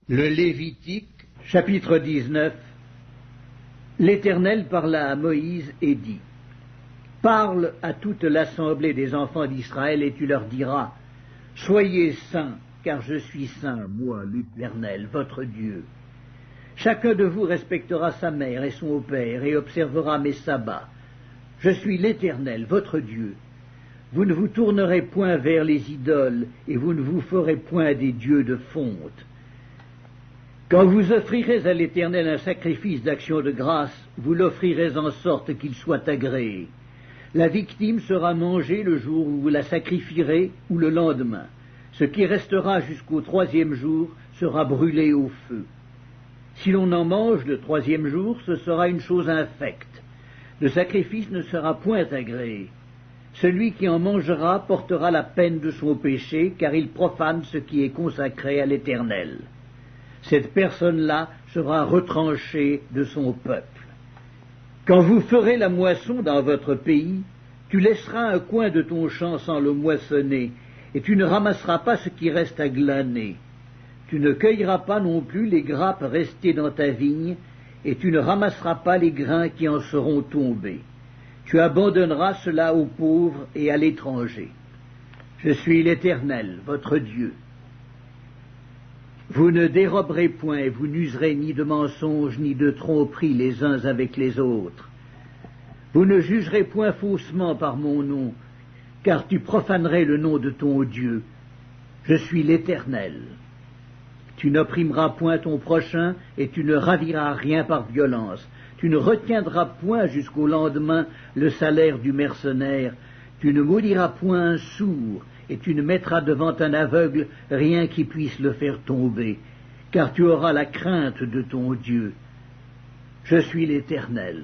Le Lévitique, chapitre 19. L'Éternel parla à Moïse et dit: Parle à toute l'assemblée des enfants d'Israël et tu leur diras: Soyez saints, car je suis saint, moi l'Éternel, votre Dieu. Chacun de vous respectera sa mère et son père et observera mes sabbats. Je suis l'Éternel, votre Dieu. Vous ne vous tournerez point vers les idoles et vous ne vous ferez point des dieux de fonte. Quand vous offrirez à l'Éternel un sacrifice d'action de grâce, vous l'offrirez en sorte qu'il soit agréé. La victime sera mangée le jour où vous la sacrifierez ou le lendemain. Ce qui restera jusqu'au 3e jour sera brûlé au feu. Si l'on en mange le 3e jour, ce sera une chose infecte. Le sacrifice ne sera point agréé. Celui qui en mangera portera la peine de son péché, car il profane ce qui est consacré à l'Éternel. Cette personne-là sera retranchée de son peuple. Quand vous ferez la moisson dans votre pays, tu laisseras un coin de ton champ sans le moissonner, et tu ne ramasseras pas ce qui reste à glaner. Tu ne cueilleras pas non plus les grappes restées dans ta vigne, et tu ne ramasseras pas les grains qui en seront tombés. Tu abandonneras cela aux pauvres et à l'étranger. Je suis l'Éternel, votre Dieu. Vous ne déroberez point et vous n'userez ni de mensonges ni de tromperies les uns avec les autres. Vous ne jugerez point faussement par mon nom, car tu profanerais le nom de ton Dieu. Je suis l'Éternel. Tu n'opprimeras point ton prochain et tu ne raviras rien par violence. Tu ne retiendras point jusqu'au lendemain le salaire du mercenaire. Tu ne maudiras point un sourd, et tu ne mettras devant un aveugle rien qui puisse le faire tomber, car tu auras la crainte de ton Dieu. Je suis l'Éternel.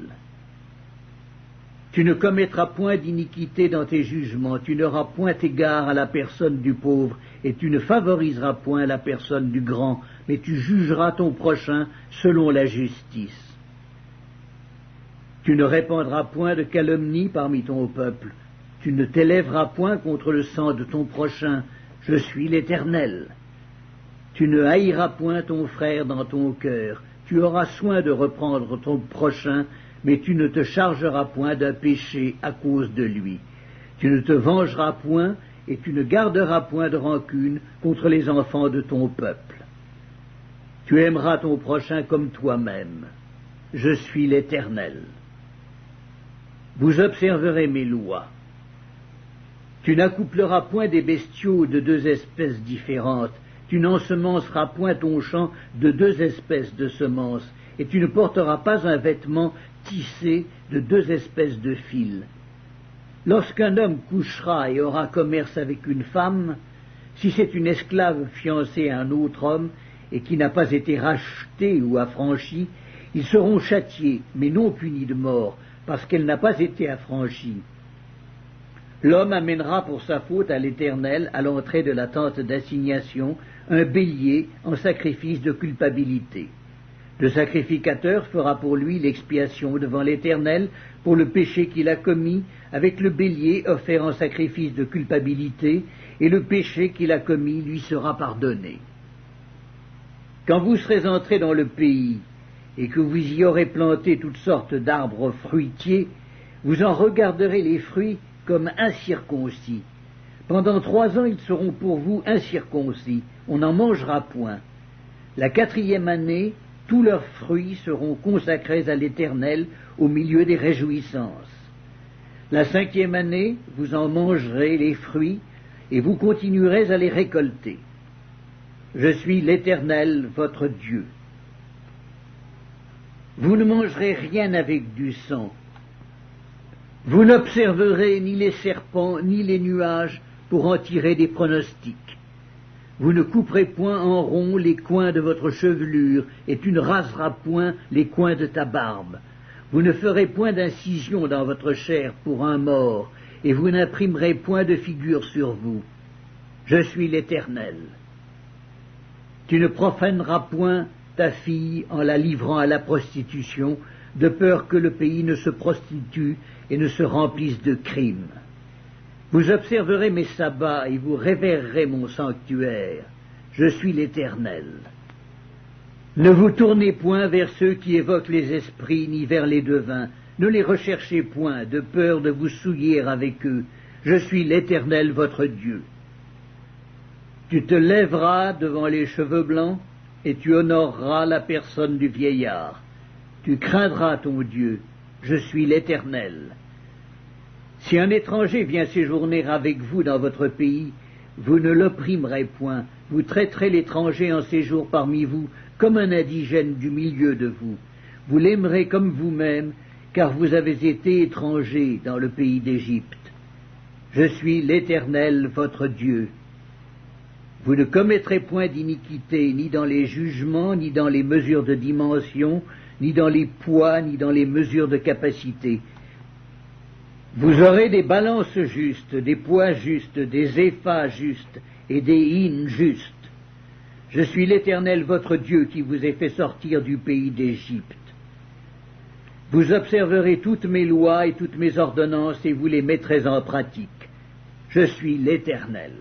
Tu ne commettras point d'iniquité dans tes jugements, tu n'auras point égard à la personne du pauvre, et tu ne favoriseras point la personne du grand, mais tu jugeras ton prochain selon la justice. Tu ne répandras point de calomnie parmi ton peuple. Tu ne t'élèveras point contre le sang de ton prochain. Je suis l'Éternel. Tu ne haïras point ton frère dans ton cœur. Tu auras soin de reprendre ton prochain, mais tu ne te chargeras point d'un péché à cause de lui. Tu ne te vengeras point, et tu ne garderas point de rancune contre les enfants de ton peuple. Tu aimeras ton prochain comme toi-même. Je suis l'Éternel. Vous observerez mes lois. Tu n'accoupleras point des bestiaux de 2 espèces différentes, tu n'ensemenceras point ton champ de 2 espèces de semences, et tu ne porteras pas un vêtement tissé de 2 espèces de fils. Lorsqu'un homme couchera et aura commerce avec une femme, si c'est une esclave fiancée à un autre homme, et qui n'a pas été rachetée ou affranchie, ils seront châtiés, mais non punis de mort, parce qu'elle n'a pas été affranchie. L'homme amènera pour sa faute à l'Éternel, à l'entrée de la tente d'assignation, un bélier en sacrifice de culpabilité. Le sacrificateur fera pour lui l'expiation devant l'Éternel pour le péché qu'il a commis, avec le bélier offert en sacrifice de culpabilité, et le péché qu'il a commis lui sera pardonné. Quand vous serez entrés dans le pays, et que vous y aurez planté toutes sortes d'arbres fruitiers, vous en regarderez les fruits comme incirconcis. Pendant 3 ans, ils seront pour vous incirconcis, on n'en mangera point. La 4e année, tous leurs fruits seront consacrés à l'Éternel au milieu des réjouissances. La 5e année, vous en mangerez les fruits, et vous continuerez à les récolter. Je suis l'Éternel, votre Dieu. Vous ne mangerez rien avec du sang. Vous n'observerez ni les serpents ni les nuages pour en tirer des pronostics. Vous ne couperez point en rond les coins de votre chevelure, et tu ne raseras point les coins de ta barbe. Vous ne ferez point d'incision dans votre chair pour un mort, et vous n'imprimerez point de figure sur vous. Je suis l'Éternel. Tu ne profaneras point ta fille en la livrant à la prostitution, de peur que le pays ne se prostitue et ne se remplisse de crimes. Vous observerez mes sabbats et vous révérerez mon sanctuaire. Je suis l'Éternel. Ne vous tournez point vers ceux qui évoquent les esprits, ni vers les devins. Ne les recherchez point, de peur de vous souiller avec eux. Je suis l'Éternel votre Dieu. Tu te lèveras devant les cheveux blancs, et tu honoreras la personne du vieillard. Tu craindras ton Dieu. Je suis l'Éternel. Si un étranger vient séjourner avec vous dans votre pays, vous ne l'opprimerez point. Vous traiterez l'étranger en séjour parmi vous comme un indigène du milieu de vous. Vous l'aimerez comme vous-même, car vous avez été étrangers dans le pays d'Égypte. Je suis l'Éternel, votre Dieu. Vous ne commettrez point d'iniquité, ni dans les jugements, ni dans les mesures de dimension, ni dans les poids, ni dans les mesures de capacité. Vous aurez des balances justes, des poids justes, des éphas justes et des hins justes. Je suis l'Éternel votre Dieu qui vous ai fait sortir du pays d'Égypte. Vous observerez toutes mes lois et toutes mes ordonnances et vous les mettrez en pratique. Je suis l'Éternel.